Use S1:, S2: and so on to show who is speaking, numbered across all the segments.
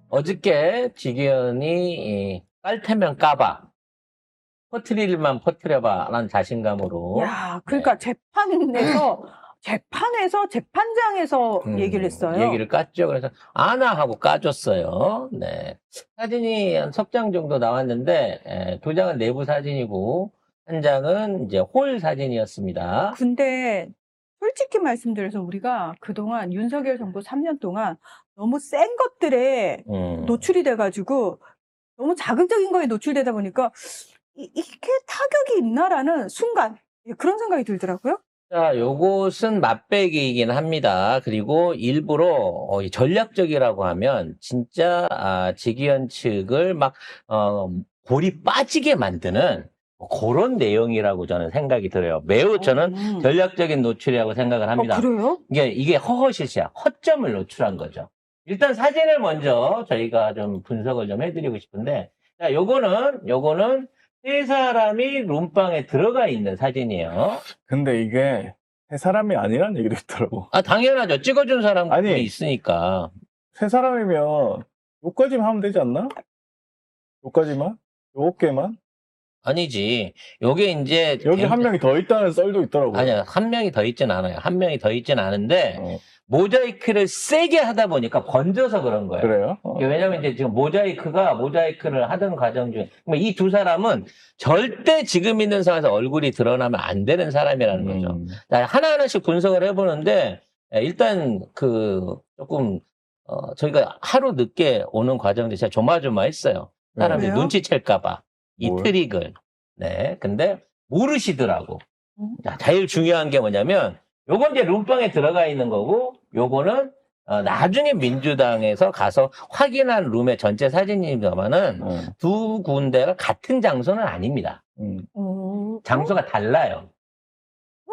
S1: 어저께 직위원이 깔테면 까봐. 퍼트릴만 퍼트려봐. 라는 자신감으로.
S2: 야, 그러니까 재판장에서 얘기를 했어요.
S1: 얘기를 깠죠. 그래서 아나 하고 까줬어요. 네. 사진이 한 석 장 정도 나왔는데, 2장은 내부 사진이고, 1장은 이제 홀 사진이었습니다.
S2: 근데 솔직히 말씀드려서 우리가 그동안 윤석열 정부 3년 동안 너무 센 것들에 노출이 돼가지고 너무 자극적인 거에 노출되다 보니까 이게 타격이 있나라는 순간 그런 생각이 들더라고요.
S1: 자, 요것은 맛배기이긴 합니다. 그리고 일부러 전략적이라고 하면 진짜 직위원 측을 막 골이 빠지게 만드는 그런 내용이라고 저는 생각이 들어요. 매우 저는 전략적인 노출이라고 생각을 합니다.
S2: 그래요?
S1: 이게 허허시시야. 허점을 노출한 거죠. 일단 사진을 먼저 저희가 좀 분석을 좀 해드리고 싶은데, 자, 요거는 세 사람이 룸방에 들어가 있는 사진이에요.
S3: 근데 이게 세 사람이 아니란 얘기도 있더라고.
S1: 당연하죠. 찍어준 사람이
S3: 아니,
S1: 있으니까.
S3: 세 사람이면 요까지만 하면 되지 않나? 요까지만? 요것게만?
S1: 아니지. 요게 이제
S3: 여기 한 명이 더 있다는 썰도 있더라고요.
S1: 아니야. 한 명이 더 있진 않아요. 한 명이 더 있진 않은데 모자이크를 세게 하다 보니까 번져서 그런 거예요.
S3: 그래요?
S1: 왜냐면 이제 지금 모자이크를 하던 과정 중에 이 두 사람은 절대 지금 있는 상황에서 얼굴이 드러나면 안 되는 사람이라는 거죠. 자, 하나하나씩 분석을 해보는데 일단 조금 저희가 하루 늦게 오는 과정도 진짜 조마조마했어요. 사람들이
S2: 왜요?
S1: 눈치챌까봐 이
S3: 뭘?
S1: 트릭을. 네, 근데 모르시더라고. 자, 제일 중요한 게 뭐냐면 요건 이제 룸방에 들어가 있는 거고, 요거는 나중에 민주당에서 가서 확인한 룸의 전체 사진입니다만은 두 군데가 같은 장소는 아닙니다. 장소가 달라요.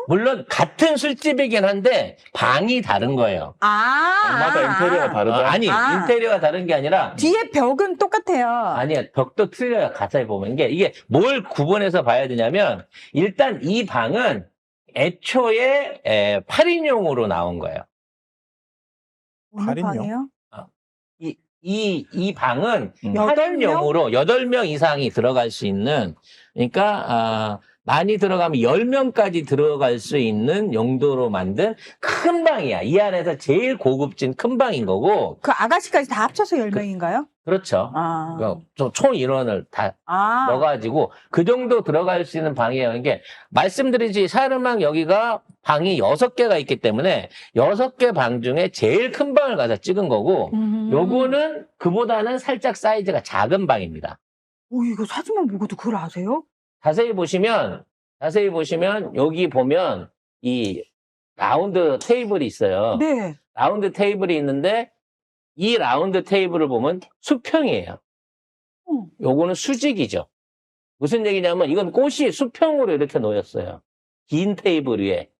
S1: 물론 같은 술집이긴 한데 방이 다른 거예요.
S3: 방마다 인테리어가 다르다?
S1: 아니, 인테리어가 다른 게 아니라
S2: 뒤에 벽은 똑같아요.
S1: 아니야, 벽도 틀려요. 가사에 보면. 이게 뭘 구분해서 봐야 되냐면 일단 이 방은 애초에 8인용으로 나온 거예요.
S2: 어느
S3: 8인용?
S2: 방이요?
S1: 이 방은
S2: 8명?
S1: 8인용으로 8명 이상이 들어갈 수 있는, 그러니까 많이 들어가면 10명까지 들어갈 수 있는 용도로 만든 큰 방이야. 이 안에서 제일 고급진 큰 방인 거고.
S2: 그 아가씨까지 다 합쳐서 10명인가요?
S1: 그렇죠. 총 인원을 다 넣어가지고 그 정도 들어갈 수 있는 방이에요. 이게 말씀드리지 사르망 여기가 방이 6개가 있기 때문에 6개 방 중에 제일 큰 방을 가서 찍은 거고 요거는 그보다는 살짝 사이즈가 작은 방입니다.
S2: 이거 사진만 보고도 그걸 아세요?
S1: 자세히 보시면 여기 보면 이 라운드 테이블이 있어요.
S2: 네.
S1: 라운드 테이블이 있는데 이 라운드 테이블을 보면 수평이에요. 요거는 수직이죠. 무슨 얘기냐면 이건 꽃이 수평으로 이렇게 놓였어요. 긴 테이블 위에.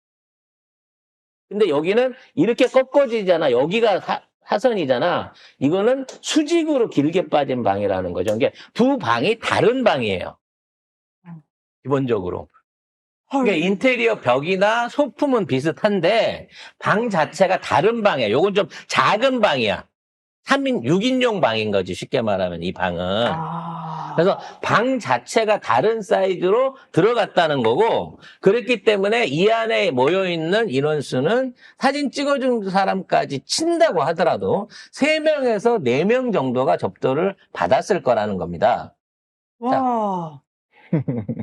S1: 근데 여기는 이렇게 꺾어지잖아. 여기가 사선이잖아. 이거는 수직으로 길게 빠진 방이라는 거죠. 이게 두 방이 다른 방이에요. 기본적으로. 그러니까 인테리어 벽이나 소품은 비슷한데 방 자체가 다른 방이에요. 요건 좀 작은 방이야. 6인용 방인 거지, 쉽게 말하면 이 방은. 그래서 방 자체가 다른 사이즈로 들어갔다는 거고, 그렇기 때문에 이 안에 모여있는 인원수는 사진 찍어준 사람까지 친다고 하더라도 3명에서 4명 정도가 접도를 받았을 거라는 겁니다.
S2: 와.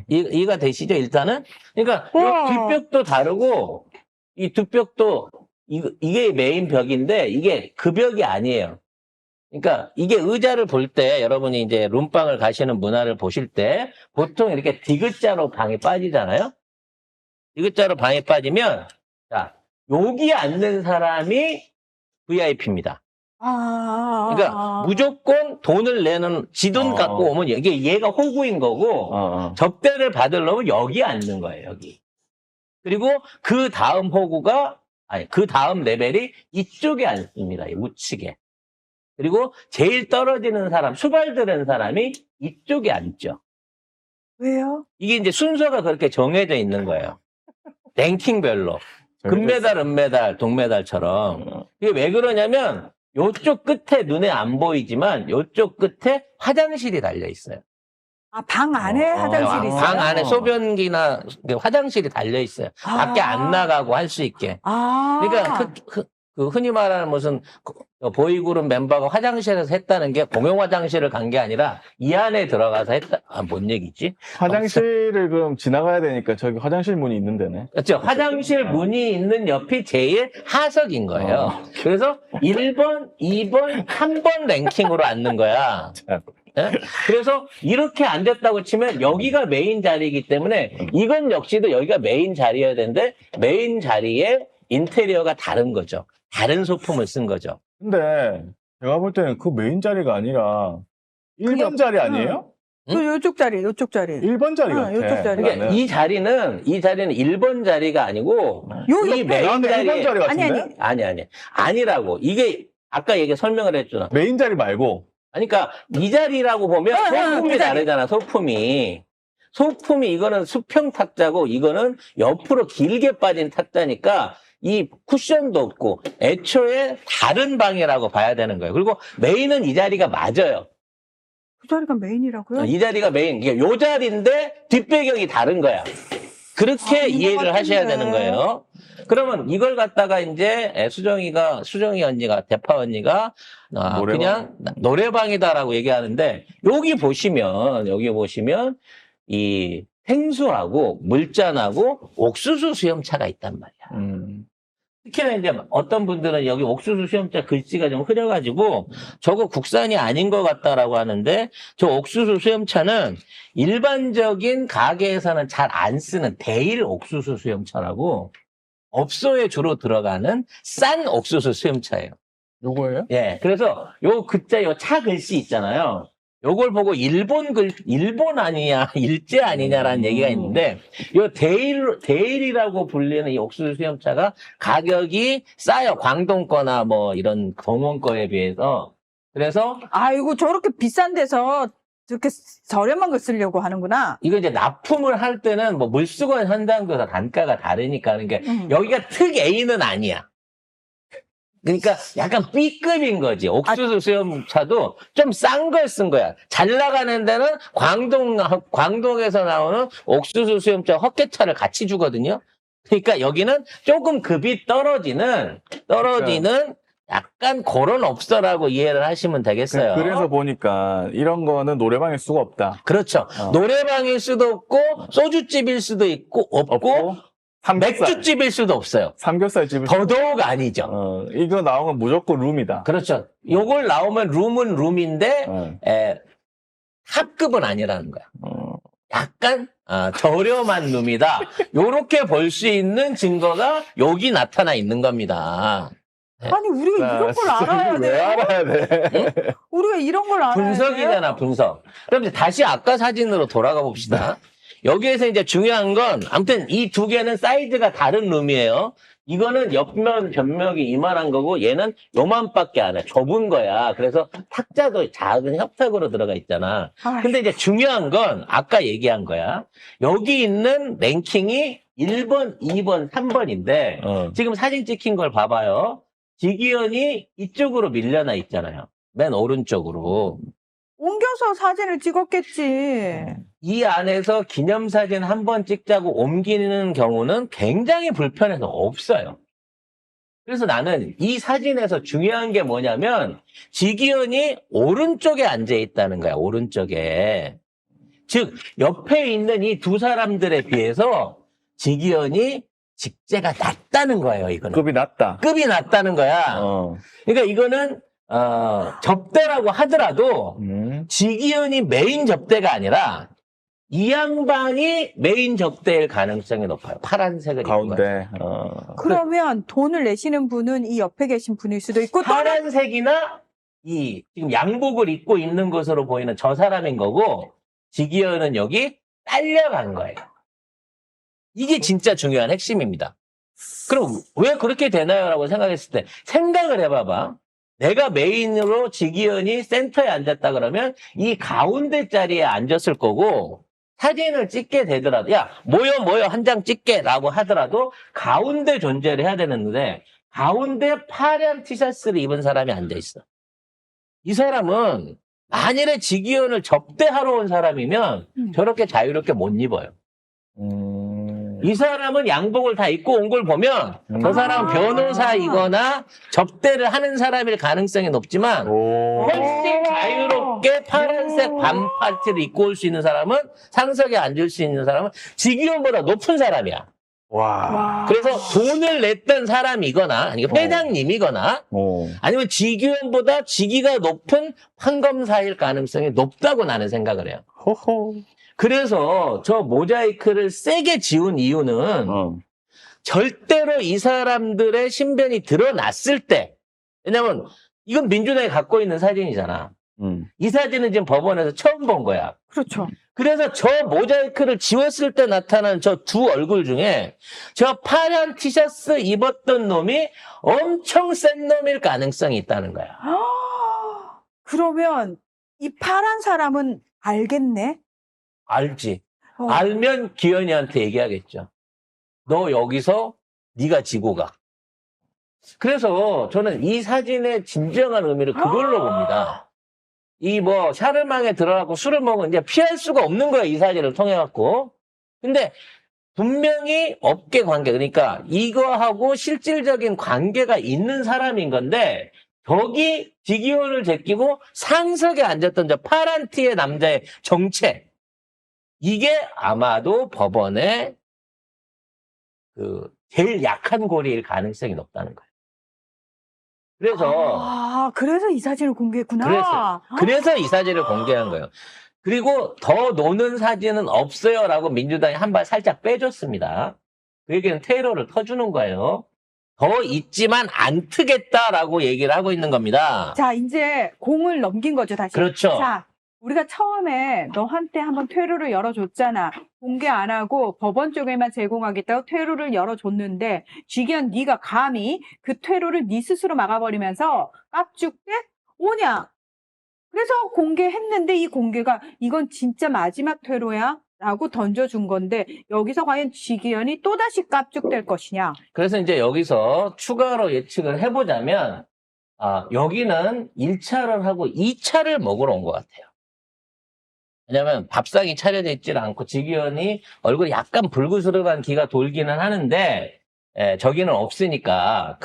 S1: 이해가 되시죠, 일단은? 그러니까 이 뒷벽도 다르고, 이 뒷벽도 이게 메인 벽인데 이게 그 벽이 아니에요. 그러니까 이게 의자를 볼 때 여러분이 이제 룸방을 가시는 문화를 보실 때 보통 이렇게 디귿자로 방에 빠지잖아요. 디귿자로 방에 빠지면 자, 여기 앉는 사람이 VIP입니다. 그러니까 무조건 돈을 내는 지돈 갖고 오면 이게 얘가 호구인 거고 접대를 받으려면 여기 앉는 거예요. 여기. 그리고 그 다음 그 다음 레벨이 이쪽에 앉습니다. 우측에. 그리고 제일 떨어지는 사람, 수발드는 사람이 이쪽에 앉죠.
S2: 왜요?
S1: 이게 이제 순서가 그렇게 정해져 있는 거예요. 랭킹별로. 금메달, 은메달, 동메달처럼. 이게 왜 그러냐면 요쪽 끝에 눈에 안 보이지만 요쪽 끝에 화장실이 달려 있어요.
S2: 아, 방 안에 화장실이 있어요?
S1: 방 안에 소변기나 화장실이 달려 있어요.
S2: 아.
S1: 밖에 안 나가고 할 수 있게.
S2: 아.
S1: 그러니까 그 흔히 말하는 무슨 보이그룹 멤버가 화장실에서 했다는 게 공용 화장실을 간 게 아니라 이 안에 들어가서 했다. 아, 뭔 얘기지?
S3: 화장실을 그럼 지나가야 되니까 저기 화장실 문이 있는 데네.
S1: 그렇죠. 화장실 문이 있는 옆이 제일 하석인 거예요. 그래서 1번, 2번, 3번 랭킹으로 앉는 거야. 예? 그래서 이렇게 안 됐다고 치면 여기가 메인 자리이기 때문에 이건 역시도 여기가 메인 자리여야 되는데 메인 자리에 인테리어가 다른 거죠. 다른 소품을 쓴 거죠.
S3: 근데 제가 볼 때는 그 메인 자리가 아니라 1번 자리 아니에요?
S2: 요쪽 자리, 요쪽 자리.
S3: 1번 자리 같아.
S2: 요쪽 자리.
S1: 그러니까 이 자리는 1번 자리가 아니고
S2: 요
S1: 이
S2: 옆에.
S1: 메인
S3: 1번
S1: 자리에
S3: 자리 같은데?
S2: 아니.
S1: 아니라고. 이게 아까 설명을 했잖아.
S3: 메인 자리 말고.
S1: 그러니까 이 자리라고 보면 소품이
S2: 그 자리.
S1: 다르잖아. 소품이 이거는 수평 탁자고 이거는 옆으로 길게 빠진 탁자니까 이 쿠션도 없고 애초에 다른 방이라고 봐야 되는 거예요. 그리고 메인은 이 자리가 맞아요.
S2: 그 자리가 메인이라고요?
S1: 이 자리가 메인. 그러니까 요 자리인데 뒷배경이 다른 거야. 그렇게 이해를 하셔야 되는 거예요. 그러면 이걸 갖다가 이제 수정이 언니가, 대파 언니가
S3: 노래방.
S1: 그냥 노래방이다라고 얘기하는데 여기 보시면 이 생수하고 물잔하고 옥수수 수염차가 있단 말이야. 특히나 이제 어떤 분들은 여기 옥수수 수염차 글씨가 좀 흐려가지고 저거 국산이 아닌 것 같다라고 하는데 저 옥수수 수염차는 일반적인 가게에서는 잘 안 쓰는 대일 옥수수 수염차라고 업소에 주로 들어가는 싼 옥수수 수염차예요.
S3: 요거예요?
S1: 예. 그래서 요 차 글씨 있잖아요. 요걸 보고 일본 아니냐, 일제 아니냐라는 얘기가 있는데, 요 대일이라고 불리는 이 옥수수 수염차가 가격이 싸요. 광동 거나 뭐 이런 동원 거에 비해서. 그래서
S2: 아이고, 저렇게 비싼 데서 저렇게 저렴한 걸 쓰려고 하는구나.
S1: 이거 이제 납품을 할 때는 뭐 물수건 현장도 단가가 다르니까 하는 게 여기가 특 A는 아니야. 그러니까 약간 B급인 거지. 옥수수 수염차도 좀 싼 걸 쓴 거야. 잘 나가는 데는 광동에서 나오는 옥수수 수염차 헛개차를 같이 주거든요. 그러니까 여기는 조금 급이 떨어지는 약간 그런 업소라고 이해를 하시면 되겠어요.
S3: 그래서 보니까 이런 거는 노래방일 수가 없다.
S1: 그렇죠. 노래방일 수도 없고 소주집일 수도 없고
S3: 삼겹살.
S1: 맥주집일 수도 없어요.
S3: 삼겹살 집일
S1: 더더욱 아니죠.
S3: 이거 나오면 무조건 룸이다.
S1: 그렇죠. 요걸 나오면 룸은 룸인데 탑급은 아니라는 거야. 약간 저렴한 룸이다. 요렇게 볼 수 있는 증거가 여기 나타나 있는 겁니다.
S2: 아니, 우리가 이런 걸 알아야
S3: 왜
S2: 돼.
S3: 알아야 돼?
S2: 우리가 이런 걸 알아야 돼.
S1: 분석이잖아, 분석. 그럼 이제 다시 아까 사진으로 돌아가 봅시다. 여기에서 이제 중요한 건, 아무튼 이 두 개는 사이즈가 다른 룸이에요. 이거는 옆면, 변면이 이만한 거고, 얘는 요만밖에 안 해. 좁은 거야. 그래서 탁자도 작은 협탁으로 들어가 있잖아. 근데 이제 중요한 건, 아까 얘기한 거야. 여기 있는 랭킹이 1번, 2번, 3번인데, 지금 사진 찍힌 걸 봐봐요. 지기현이 이쪽으로 밀려나 있잖아요. 맨 오른쪽으로.
S2: 옮겨서 사진을 찍었겠지.
S1: 이 안에서 기념사진 한 번 찍자고 옮기는 경우는 굉장히 불편해서 없어요. 그래서 나는 이 사진에서 중요한 게 뭐냐면 지기현이 오른쪽에 앉아 있다는 거야. 오른쪽에. 즉 옆에 있는 이 두 사람들에 비해서 지기현이 직제가 낮다는 거예요. 이거는.
S3: 급이 낮다.
S1: 급이 낮다는 거야. 그러니까 이거는 접대라고 하더라도 지기현이 메인 접대가 아니라 이 양반이 메인 접대일 가능성이 높아요. 파란색을 입고
S3: 가운데.
S2: 그러면 돈을 내시는 분은 이 옆에 계신 분일 수도 있고
S1: 파란색이나 이 지금 양복을 입고 있는 것으로 보이는 저 사람인 거고 지기현은 여기 딸려간 거예요. 이게 진짜 중요한 핵심입니다. 그럼 왜 그렇게 되나요? 라고 생각했을 때 생각을 해봐봐. 내가 메인으로 지기현이 센터에 앉았다 그러면 이 가운데 자리에 앉았을 거고 사진을 찍게 되더라도 야 모여 한 장 찍게 라고 하더라도 가운데 존재를 해야 되는데 가운데 파란 티셔츠를 입은 사람이 앉아있어. 이 사람은 만일에 직위원을 접대하러 온 사람이면 저렇게 자유롭게 못 입어요. 이 사람은 양복을 다 입고 온 걸 보면 저 사람은 변호사이거나 접대를 하는 사람일 가능성이 높지만
S3: 오.
S1: 훨씬 자유롭게 파란색 반팔티를 입고 올 수 있는 사람은 상석에 앉을 수 있는 사람은 직위원보다 높은 사람이야.
S3: 와.
S1: 그래서 돈을 냈던 사람이거나 아니면 회장님이거나
S3: 오.
S1: 아니면 직위원보다 직위가 높은 판검사일 가능성이 높다고 나는 생각을 해요.
S3: 호호.
S1: 그래서 저 모자이크를 세게 지운 이유는 절대로 이 사람들의 신변이 드러났을 때, 왜냐면 이건 민주당이 갖고 있는 사진이잖아. 이 사진은 지금 법원에서 처음 본 거야.
S2: 그렇죠.
S1: 그래서 저 모자이크를 지웠을 때 나타난 저 두 얼굴 중에 저 파란 티셔츠 입었던 놈이 엄청 센 놈일 가능성이 있다는 거야.
S2: 그러면 이 파란 사람은 알겠네?
S1: 알지.
S2: 어.
S1: 알면 기현이한테 얘기하겠죠. 너 여기서 네가 지고 가. 그래서 저는 이 사진의 진정한 의미를 그걸로 봅니다. 이 뭐 샤르망에 들어가고 술을 먹으면 이제 피할 수가 없는 거예요. 이 사진을 통해 갖고. 근데 분명히 업계 관계, 그러니까 이거하고 실질적인 관계가 있는 사람인 건데 저기 직위원을 제끼고 상석에 앉았던 저 파란 티의 남자의 정체, 이게 아마도 법원의 그 제일 약한 고리일 가능성이 높다는 거예요.
S2: 그래서 이 사진을 공개했구나.
S1: 그래서 이 사진을 공개한 거예요. 그리고 더 노는 사진은 없어요라고 민주당이 한 발 살짝 빼줬습니다. 그 얘기는 테러를 터주는 거예요. 더 있지만 안 트겠다라고 얘기를 하고 있는 겁니다.
S2: 자, 이제 공을 넘긴 거죠, 다시.
S1: 그렇죠.
S2: 자, 우리가 처음에 너한테 한번 퇴로를 열어줬잖아. 공개 안 하고 법원 쪽에만 제공하겠다고 퇴로를 열어줬는데 지기현 네가 감히 그 퇴로를 네 스스로 막아버리면서 깝죽대 오냐. 그래서 공개했는데 이 공개가 이건 진짜 마지막 퇴로야? 라고 던져준 건데 여기서 과연 지기현이 또다시 깝죽될 것이냐.
S1: 그래서 이제 여기서 추가로 예측을 해보자면 여기는 1차를 하고 2차를 먹으러 온 것 같아요. 왜냐면 밥상이 차려져 있질 않고 지기현이 얼굴이 약간 불그스름한 기가 돌기는 하는데 저기는 없으니까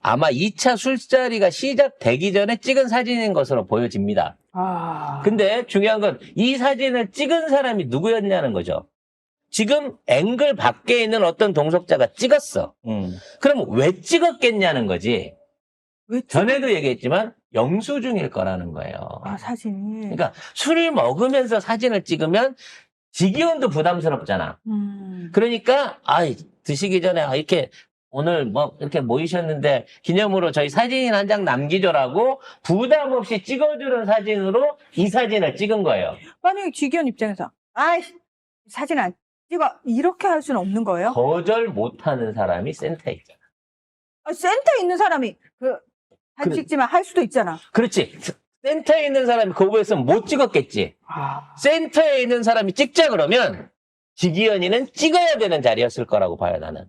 S1: 아마 2차 술자리가 시작되기 전에 찍은 사진인 것으로 보여집니다. 근데 중요한 건 이 사진을 찍은 사람이 누구였냐는 거죠. 지금 앵글 밖에 있는 어떤 동석자가 찍었어. 그럼 왜 찍었겠냐는 거지. 전에도 얘기했지만 영수증일 거라는 거예요.
S2: 사진이.
S1: 그러니까 술을 먹으면서 사진을 찍으면 지기현도 부담스럽잖아. 그러니까 드시기 전에 이렇게 오늘 뭐 이렇게 모이셨는데 기념으로 저희 사진 한 장 남기죠라고 부담 없이 찍어주는 사진으로 이 사진을 찍은 거예요.
S2: 만약에 지기현 입장에서 사진 안 찍어 이렇게 할 수는 없는 거예요?
S1: 거절 못하는 사람이 센터에 있잖아.
S2: 센터에 있는 사람이 사진 찍지만 할 수도 있잖아.
S1: 그렇지. 센터에 있는 사람이 거부했으면 못 찍었겠지. 센터에 있는 사람이 찍자 그러면 지기현이는 찍어야 되는 자리였을 거라고 봐요, 나는.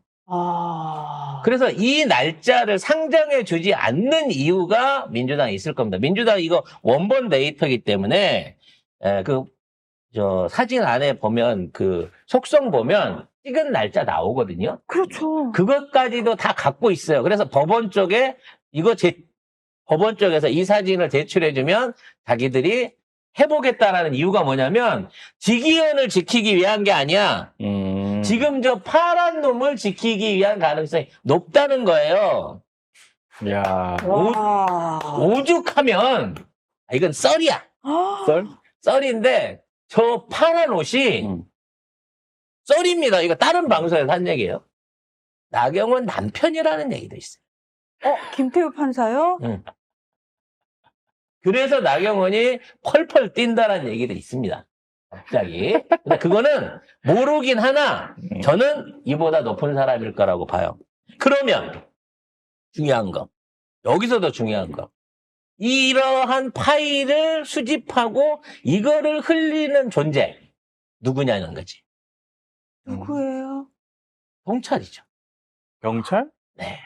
S1: 그래서 이 날짜를 상정해 주지 않는 이유가 민주당에 있을 겁니다. 민주당 이거 원본 데이터이기 때문에 사진 안에 보면 속성 보면 찍은 날짜 나오거든요.
S2: 그렇죠.
S1: 그것까지도 다 갖고 있어요. 그래서 법원 쪽에 법원 쪽에서 이 사진을 제출해주면 자기들이 해보겠다라는 이유가 뭐냐면 지기현을 지키기 위한 게 아니야. 지금 저 파란 놈을 지키기 위한 가능성이 높다는 거예요.
S3: 야.
S1: 오죽하면 이건 썰이야.
S3: 썰?
S1: 썰인데 저 파란 옷이 썰입니다. 이거 다른 방송에서 한 얘기예요. 나경원 남편이라는 얘기도 있어요.
S2: 김태우 판사요?
S1: 응. 그래서 나경원이 펄펄 뛴다는 얘기도 있습니다. 갑자기. 근데 그거는 모르긴 하나 저는 이보다 높은 사람일 거라고 봐요. 그러면 중요한 거. 여기서 더 중요한 거. 이러한 파일을 수집하고 이거를 흘리는 존재. 누구냐는 거지.
S2: 누구예요?
S1: 경찰이죠.
S3: 경찰?
S1: 네.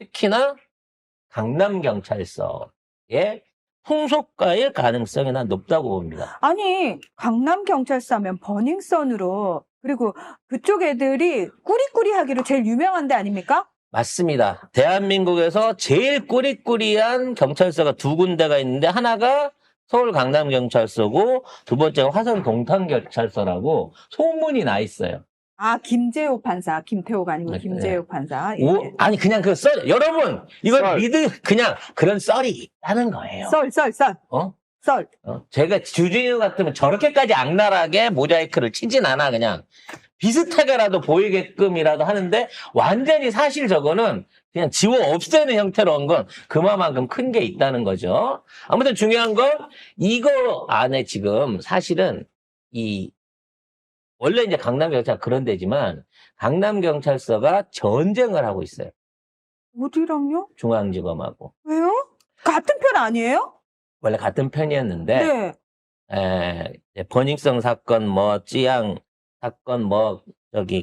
S1: 특히나 강남경찰서의 풍속가일 가능성이 난 높다고 봅니다.
S2: 아니, 강남경찰서 하면 버닝썬으로, 그리고 그쪽 애들이 꾸리꾸리하기로 제일 유명한 데 아닙니까?
S1: 맞습니다. 대한민국에서 제일 꾸리꾸리한 경찰서가 두 군데가 있는데 하나가 서울 강남경찰서고 두 번째가 화성 동탄경찰서라고 소문이 나 있어요.
S2: 아, 김재호 판사. 김태호가 아니고 김재호 판사. 예.
S1: 아니 그냥 그 썰, 여러분 이걸
S3: 썰.
S1: 그냥 그런 썰이 있다는 거예요.
S2: 썰.
S1: 어?
S2: 썰.
S1: 제가 주진우 같으면 저렇게까지 악랄하게 모자이크를 치진 않아. 그냥 비슷하게라도 보이게끔이라도 하는데 완전히 사실 저거는 그냥 지워 없애는 형태로 한 건 그만큼 큰 게 있다는 거죠. 아무튼 중요한 건 이거 안에 지금 사실은 원래 이제 강남경찰 그런 데지만 강남경찰서가 전쟁을 하고 있어요.
S2: 어디랑요?
S1: 중앙지검하고.
S2: 왜요? 같은 편 아니에요?
S1: 원래 같은 편이었는데
S2: 네.
S1: 버닝썬 사건, 찌양 사건,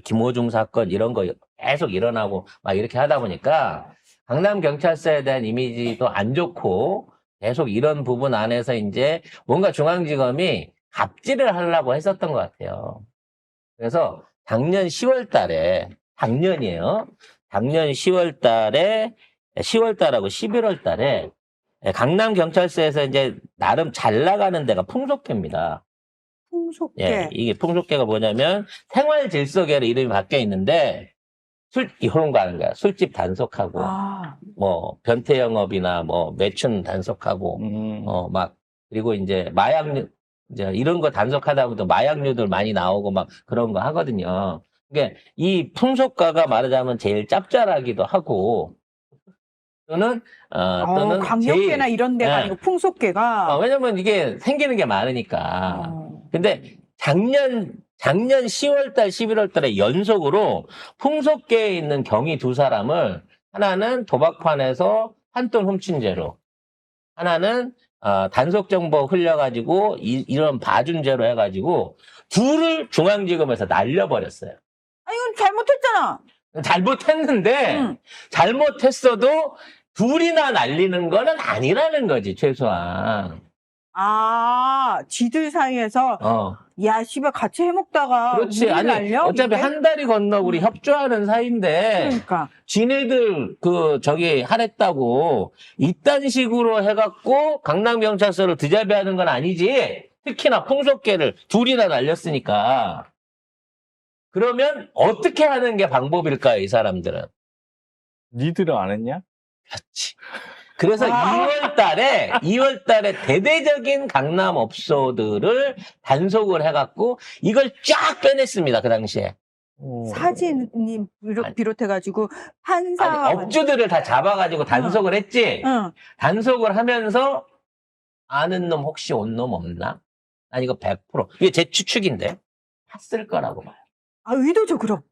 S1: 김호중 사건 이런 거 계속 일어나고 막 이렇게 하다 보니까 강남경찰서에 대한 이미지도 안 좋고 계속 이런 부분 안에서 이제 뭔가 중앙지검이 갑질을 하려고 했었던 것 같아요. 그래서 작년 10월 달에, 작년이에요. 작년 10월 달에, 10월 달하고 11월 달에 강남경찰서에서 이제 나름 잘 나가는 데가 풍속계입니다.
S2: 풍속계.
S1: 예, 이게 풍속계가 뭐냐면 생활질서계로 이름이 바뀌어 있는데 이런 거 하는 거야. 술집 단속하고
S2: 아,
S1: 변태 영업이나 매춘 단속하고 그리고 이제 마약류 이제 이런 거 단속하다 보면 또 마약류들 많이 나오고 막 그런 거 하거든요. 그러니까 이 풍속가가 말하자면 제일 짭짤하기도 하고 또는
S2: 광역계나 이런 데가
S1: 예.
S2: 아니고 풍속계가.
S1: 왜냐면 이게 생기는 게 많으니까. 근데 작년 10월달, 11월달에 연속으로 풍속계에 있는 경위 두 사람을 하나는 도박판에서 판돈 훔친 죄로, 하나는 단속 정보 흘려가지고 이런 봐준 죄로 해가지고 둘을 중앙지검에서 날려버렸어요.
S2: 아니, 이건 잘못했잖아.
S1: 잘못했는데 잘못했어도 둘이나 날리는 거는 아니라는 거지 최소한.
S2: 아, 지들 사이에서 야, 씨발 같이 해먹다가
S1: 그렇지.
S2: 우리
S1: 아니
S2: 날려?
S1: 어차피
S2: 이게?
S1: 한 달이 건너 우리 협조하는 사이인데
S2: 그러니까.
S1: 지네들 하랬다고 이딴 식으로 해갖고 강남경찰서를 드자배하는 건 아니지. 특히나 풍속계를 둘이나 날렸으니까. 그러면 어떻게 하는 게 방법일까요, 이 사람들은?
S3: 니들은 안 했냐?
S1: 그렇지. 그래서 2월 달에 대대적인 강남 업소들을 단속을 해갖고 이걸 쫙 빼냈습니다, 그 당시에.
S2: 사진이 비롯해가지고 판사.
S1: 아니, 업주들을 다 잡아가지고 단속을 했지.
S2: 응.
S1: 단속을 하면서 아는 놈 혹시 온 놈 없나? 아니 이거 100% 이게 제 추측인데 팠을 거라고 봐요.
S2: 아, 의도적으로.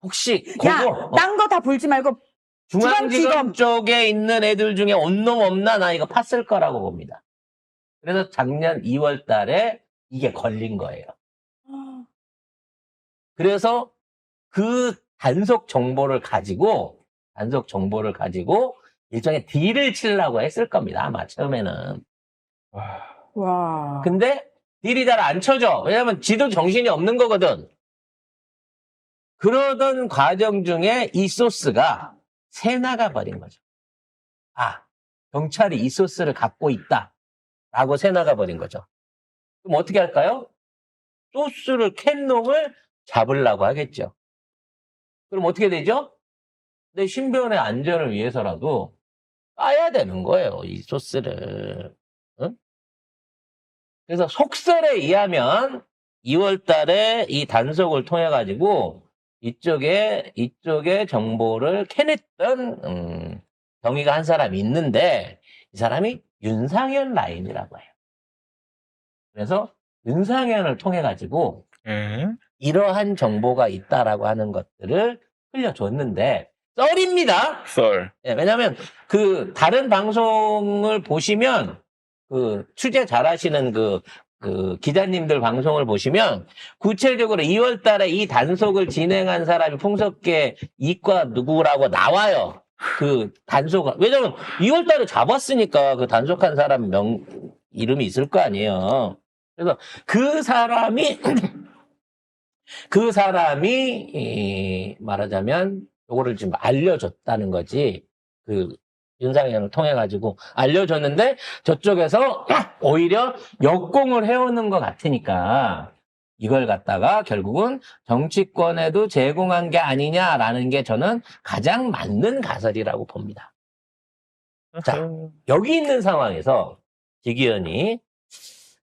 S1: 혹시
S2: 야,
S1: 그거
S2: 딴 거 다 볼지 말고
S1: 중앙지검 쪽에 있는 애들 중에 온 놈 없나? 나 이거 팠을 거라고 봅니다. 그래서 작년 2월 달에 이게 걸린 거예요. 그래서 그 단속 정보를 가지고 일종의 딜을 치려고 했을 겁니다. 아마 처음에는.
S2: 와.
S1: 근데 딜이 잘 안 쳐져. 왜냐면 지도 정신이 없는 거거든. 그러던 과정 중에 이 소스가 새나가 버린 거죠. 아, 경찰이 이 소스를 갖고 있다. 라고 새나가 버린 거죠. 그럼 어떻게 할까요? 소스를 캔 놈을 잡으려고 하겠죠. 그럼 어떻게 되죠? 내 신변의 안전을 위해서라도 까야 되는 거예요, 이 소스를. 응? 그래서 속설에 의하면 2월 달에 이 단속을 통해 가지고 이쪽에 정보를 캐냈던 경위가 한 사람이 있는데 이 사람이 윤상현 라인이라고 해요. 그래서 윤상현을 통해 가지고 이러한 정보가 있다라고 하는 것들을 흘려줬는데 썰입니다.
S3: 썰.
S1: 예, 왜냐하면 그 다른 방송을 보시면 그 취재 잘하시는 그 기자님들 방송을 보시면 구체적으로 2월 달에 이 단속을 진행한 사람이 풍속계 이과 누구라고 나와요. 그 단속, 왜냐면 2월 달에 잡았으니까 그 단속한 사람 이름이 있을 거 아니에요. 그래서 그 사람이, 말하자면, 요거를 지금 알려줬다는 거지. 그, 윤상현을 통해가지고 알려줬는데, 저쪽에서 오히려 역공을 해오는 것 같으니까, 이걸 갖다가 결국은 정치권에도 제공한 게 아니냐라는 게 저는 가장 맞는 가설이라고 봅니다. 자, 여기 있는 상황에서 지기현이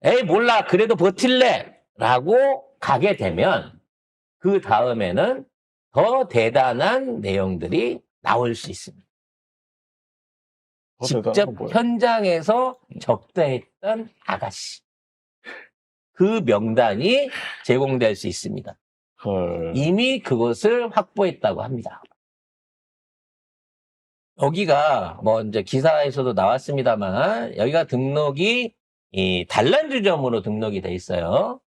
S1: 에이 몰라 그래도 버틸래 라고 가게 되면 그 다음에는 더 대단한 내용들이 나올 수 있습니다. 직접 현장에서 접대했던 아가씨. 그 명단이 제공될 수 있습니다.
S3: 헐.
S1: 이미 그것을 확보했다고 합니다. 여기가 뭐 이제 기사에서도 나왔습니다만 여기가 등록이 이 단란주점으로 등록이 돼 있어요.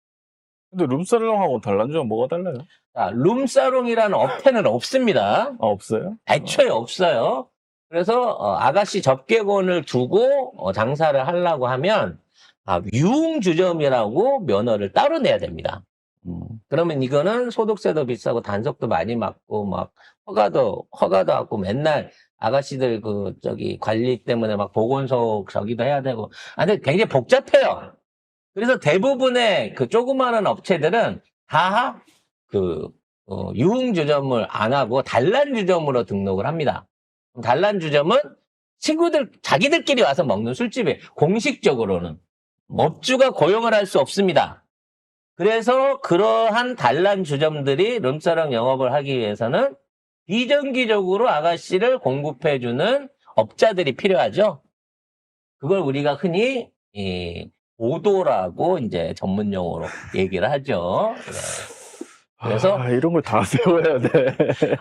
S3: 근데 룸사롱하고 단란주점 뭐가 달라요?
S1: 자, 룸사롱이라는 업체는 없습니다.
S3: 아, 없어요?
S1: 애초에 없어요. 그래서 아가씨 접객원을 두고 장사를 하려고 하면 유흥주점이라고 면허를 따로 내야 됩니다. 그러면 이거는 소득세도 비싸고 단속도 많이 맞고 막 허가도 하고 맨날 아가씨들 관리 때문에 막 보건소 저기도 해야 되고. 근데 굉장히 복잡해요. 그래서 대부분의 그 조그마한 업체들은 다 유흥주점을 안 하고 단란주점으로 등록을 합니다. 단란주점은 친구들, 자기들끼리 와서 먹는 술집이에요. 공식적으로는. 업주가 고용을 할 수 없습니다. 그래서 그러한 단란주점들이 룸사롱 영업을 하기 위해서는 비정기적으로 아가씨를 공급해주는 업자들이 필요하죠. 그걸 우리가 흔히 보도라고 이제 전문 용어로 얘기를 하죠. 그래서
S3: 이런 걸 다 배워야 돼.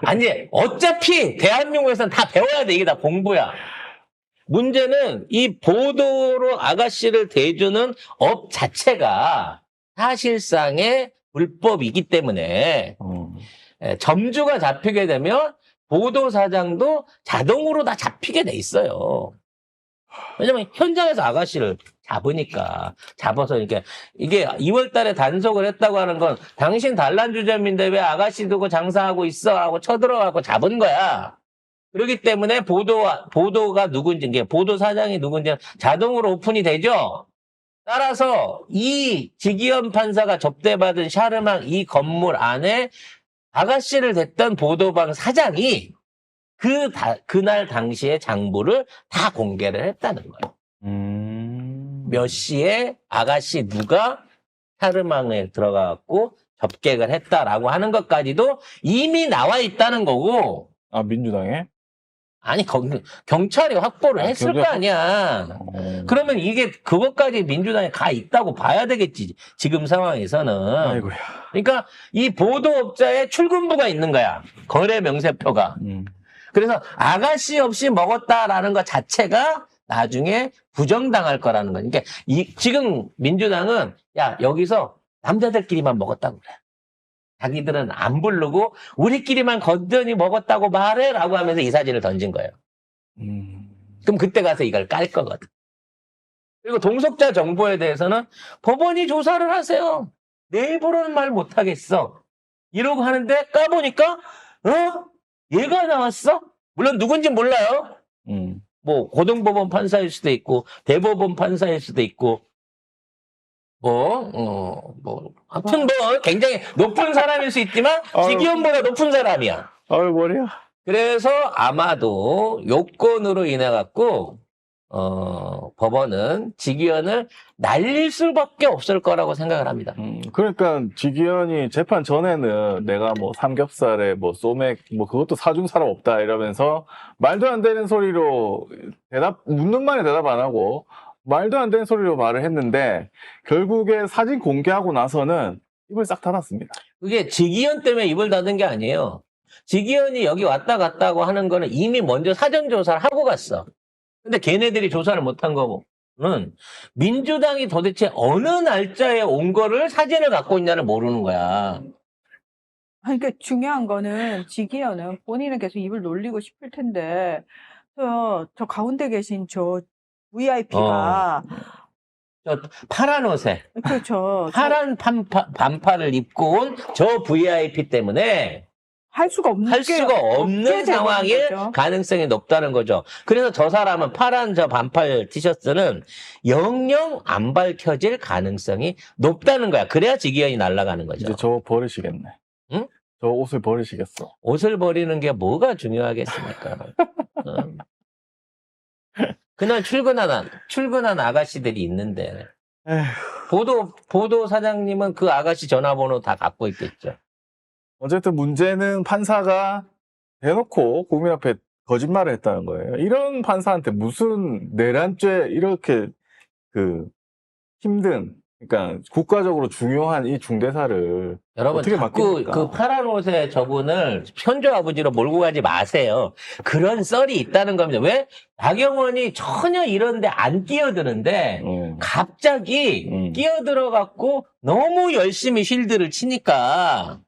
S1: 아니 어차피 대한민국에서는 다 배워야 돼. 이게 다 공부야. 문제는 이 보도로 아가씨를 대주는 업 자체가 사실상의 불법이기 때문에 점주가 잡히게 되면 보도사장도 자동으로 다 잡히게 돼 있어요. 왜냐면 현장에서 아가씨를 잡으니까 잡아서 이게 2월 달에 단속을 했다고 하는 건 당신 단란주점인데 왜 아가씨 두고 장사하고 있어 하고 쳐들어가고 잡은 거야. 그렇기 때문에 보도가 누군지, 보도사장이 누군지 자동으로 오픈이 되죠. 따라서 이 지기현 판사가 접대받은 샤르망 이 건물 안에 아가씨를 댔던 보도방 사장이 그날 당시의 장부를 다 공개를 했다는 거예요. 몇 시에 아가씨 누가 샤르망에 들어가갖고 접객을 했다라고 하는 것까지도 이미 나와 있다는 거고.
S3: 아, 민주당에?
S1: 아니, 경찰이 확보를 했을 거 아니야. 그러면 그것까지 민주당에 가 있다고 봐야 되겠지. 지금 상황에서는.
S3: 아이고야.
S1: 그러니까 이 보도업자에 출근부가 있는 거야. 거래 명세표가. 그래서 아가씨 없이 먹었다라는 것 자체가 나중에 부정당할 거라는 거니까. 지금 민주당은 야, 여기서 남자들끼리만 먹었다고 그래. 자기들은 안 부르고 우리끼리만 건전히 먹었다고 말해라고 하면서 이 사진을 던진 거예요. 그럼 그때 가서 이걸 깔 거거든. 그리고 동석자 정보에 대해서는 법원이 조사를 하세요. 내 입으로는 말 못하겠어. 이러고 하는데 까보니까 얘가 나왔어? 물론 누군지 몰라요. 뭐 고등법원 판사일 수도 있고 대법원 판사일 수도 있고 하여튼 굉장히 높은 사람일 수 있지만, 지기현보다 높은 사람이야.
S3: 아유, 머리야.
S1: 그래서 아마도 요건으로 인해갖고, 법원은 지기현을 날릴 수밖에 없을 거라고 생각을 합니다.
S3: 그러니까 지기현이 재판 전에는 내가 뭐 삼겹살에 뭐 소맥 뭐 그것도 사준 사람 없다 이러면서 말도 안 되는 소리로 묻는 말에 대답 안 하고 말도 안 되는 소리로 말을 했는데 결국에 사진 공개하고 나서는 입을 싹 닫았습니다.
S1: 그게 지기현 때문에 입을 닫은 게 아니에요. 지기현이 여기 왔다 갔다고 하는 거는 이미 먼저 사전 조사를 하고 갔어. 근데 걔네들이 조사를 못한 거는 민주당이 도대체 어느 날짜에 온 거를 사진을 갖고 있냐를 모르는 거야.
S2: 그러니까 중요한 거는 지기현은 본인은 계속 입을 놀리고 싶을 텐데 저 가운데 계신 저 VIP가
S1: 저 파란 옷에
S2: 그렇죠.
S1: 파란 반팔을 입고 온 저 VIP 때문에
S2: 할 수가 없는
S1: 할 수가 없는
S2: 되는
S1: 상황일
S2: 거죠.
S1: 가능성이 높다는 거죠. 그래서 저 사람은 파란 저 반팔 티셔츠는 영영 안 밝혀질 가능성이 높다는 거야. 그래야 지기현이 날아가는 거죠.
S3: 이제 저거 버리시겠네.
S1: 응?
S3: 저 옷을 버리시겠어.
S1: 옷을 버리는 게 뭐가 중요하겠습니까? 그날 출근한 아가씨들이 있는데 보도 사장님은 그 아가씨 전화번호 다 갖고 있겠죠.
S3: 어쨌든 문제는 판사가 대놓고 국민 앞에 거짓말을 했다는 거예요. 이런 판사한테 무슨 내란죄 이렇게 힘든, 그러니까 국가적으로 중요한 이 중대사를
S1: 여러분
S3: 어떻게
S1: 자꾸
S3: 맡깁니까?
S1: 그 파란 옷에 저분을 현조 아버지로 몰고 가지 마세요. 그런 썰이 있다는 겁니다. 왜? 나경원이 전혀 이런데 안 끼어드는데 갑자기 끼어들어갖고 너무 열심히 쉴드를 치니까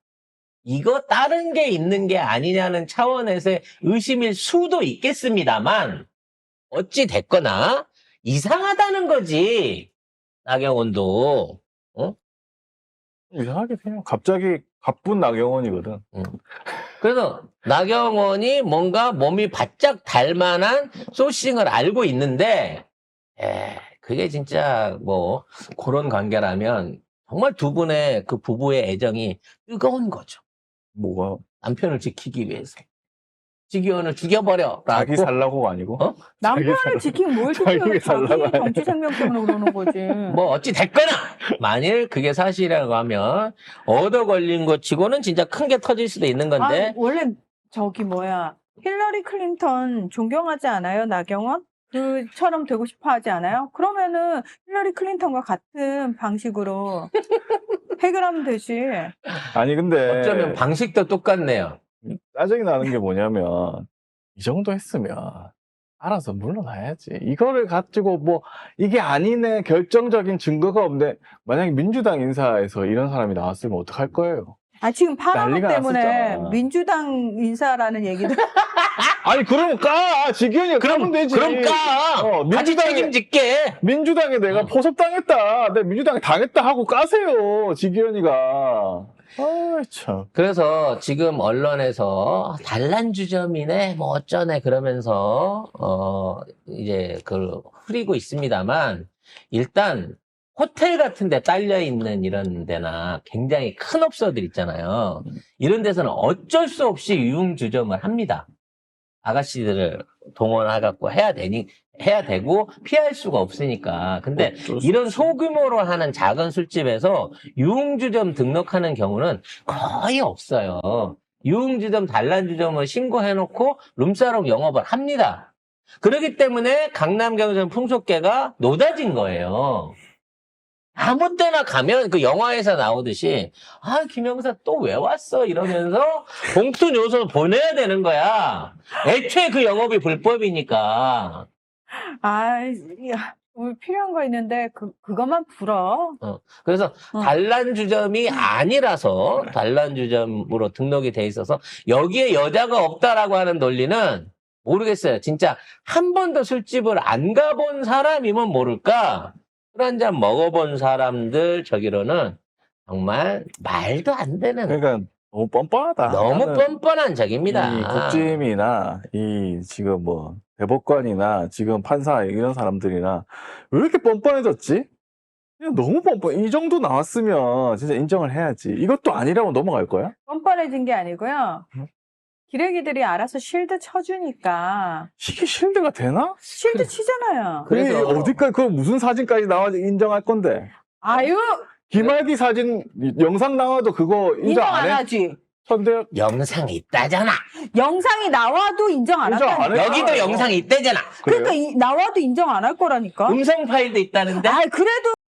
S1: 이거 다른 게 있는 게 아니냐는 차원에서의 의심일 수도 있겠습니다만 어찌 됐거나 이상하다는 거지. 나경원도.
S3: 이상하게 그냥 갑자기 가쁜 나경원이거든.
S1: 그래서 나경원이 뭔가 몸이 바짝 닮만한 소싱을 알고 있는데 그게 진짜 뭐 그런 관계라면 정말 두 분의 그 부부의 애정이 뜨거운 거죠.
S3: 뭐가?
S1: 남편을 지키기 위해서. 지기현을 죽여버려.
S3: 자기 살라고가 아니고?
S2: 남편을 지키면 뭘 지키면
S3: 자기 살라고
S2: 자기 정치 생명 때문에 그러는 거지.
S1: 뭐 어찌 됐거나 만일 그게 사실이라고 하면 얻어 걸린 것 치고는 진짜 큰 게 터질 수도 있는 건데
S2: 원래 힐러리 클린턴 존경하지 않아요, 나경원? 그처럼 되고 싶어 하지 않아요? 그러면은 힐러리 클린턴과 같은 방식으로 해결하면 되지.
S3: 아니 근데
S1: 어쩌면 방식도 똑같네요.
S3: 짜증이 나는 게 뭐냐면 이 정도 했으면 알아서 물러나야지. 이거를 가지고 뭐 이게 아니네, 결정적인 증거가 없네. 만약에 민주당 인사에서 이런 사람이 나왔으면 어떡할 거예요?
S2: 지금 파란 옷
S3: 난리가
S2: 때문에
S3: 났었잖아.
S2: 민주당 인사라는 얘기도
S3: 아니 그러면 까! 지기현이가 까면 되지.
S1: 그럼 까! 같이 책임질게.
S3: 민주당에 내가 포섭당했다, 내가 민주당에 당했다 하고 까세요, 지기현이가. 참.
S1: 그래서 지금 언론에서 단란주점이네 뭐 어쩌네 그러면서 이제 그걸 흐리고 있습니다만 일단 호텔 같은 데 딸려 있는 이런 데나 굉장히 큰 업소들 있잖아요. 이런 데서는 어쩔 수 없이 유흥주점을 합니다. 아가씨들을 동원해갖고 해야 되고 피할 수가 없으니까. 근데 이런 소규모로 하는 작은 술집에서 유흥주점 등록하는 경우는 거의 없어요. 유흥주점, 단란주점을 신고해놓고 룸사롱 영업을 합니다. 그렇기 때문에 강남 경선 풍속계가 노다진 거예요. 아무 때나 가면 그 영화에서 나오듯이 김영사 또 왜 왔어? 이러면서 봉투 요소 보내야 되는 거야. 애초에 그 영업이 불법이니까.
S2: 오늘 필요한 거 있는데 그것만 풀어.
S1: 그래서 단란주점이 아니라서 단란주점으로 등록이 돼 있어서 여기에 여자가 없다라고 하는 논리는 모르겠어요. 진짜 한 번도 술집을 안 가본 사람이면 모를까? 술 한 잔 먹어본 사람들 저기로는 정말 말도 안 되는
S3: 그러니까 너무 뻔뻔하다.
S1: 너무
S3: 나는
S1: 뻔뻔한 적입니다.
S3: 이 국짐이나 이 지금 뭐 대법관이나 지금 판사 이런 사람들이나 왜 이렇게 뻔뻔해졌지? 그냥 너무 뻔뻔. 이 정도 나왔으면 진짜 인정을 해야지. 이것도 아니라고 넘어갈 거야?
S2: 뻔뻔해진 게 아니고요. 기레기들이 알아서 실드 쳐주니까.
S3: 이게 실드가 되나?
S2: 실드 치잖아요.
S1: 그래서
S3: 어디까지, 그럼 무슨 사진까지 나와도 인정할 건데. 김학의 사진, 영상 나와도 그거 인정 안 해?
S2: 하지.
S3: 근데
S1: 영상이 있다잖아.
S2: 영상이 나와도 인정 안
S3: 인정 안
S2: 한다니까.
S3: 해?
S1: 여기도 영상이 있다잖아.
S3: 그래요?
S2: 그러니까 나와도 인정 안 할 거라니까.
S1: 음성 파일도 있다는데.
S2: 그래도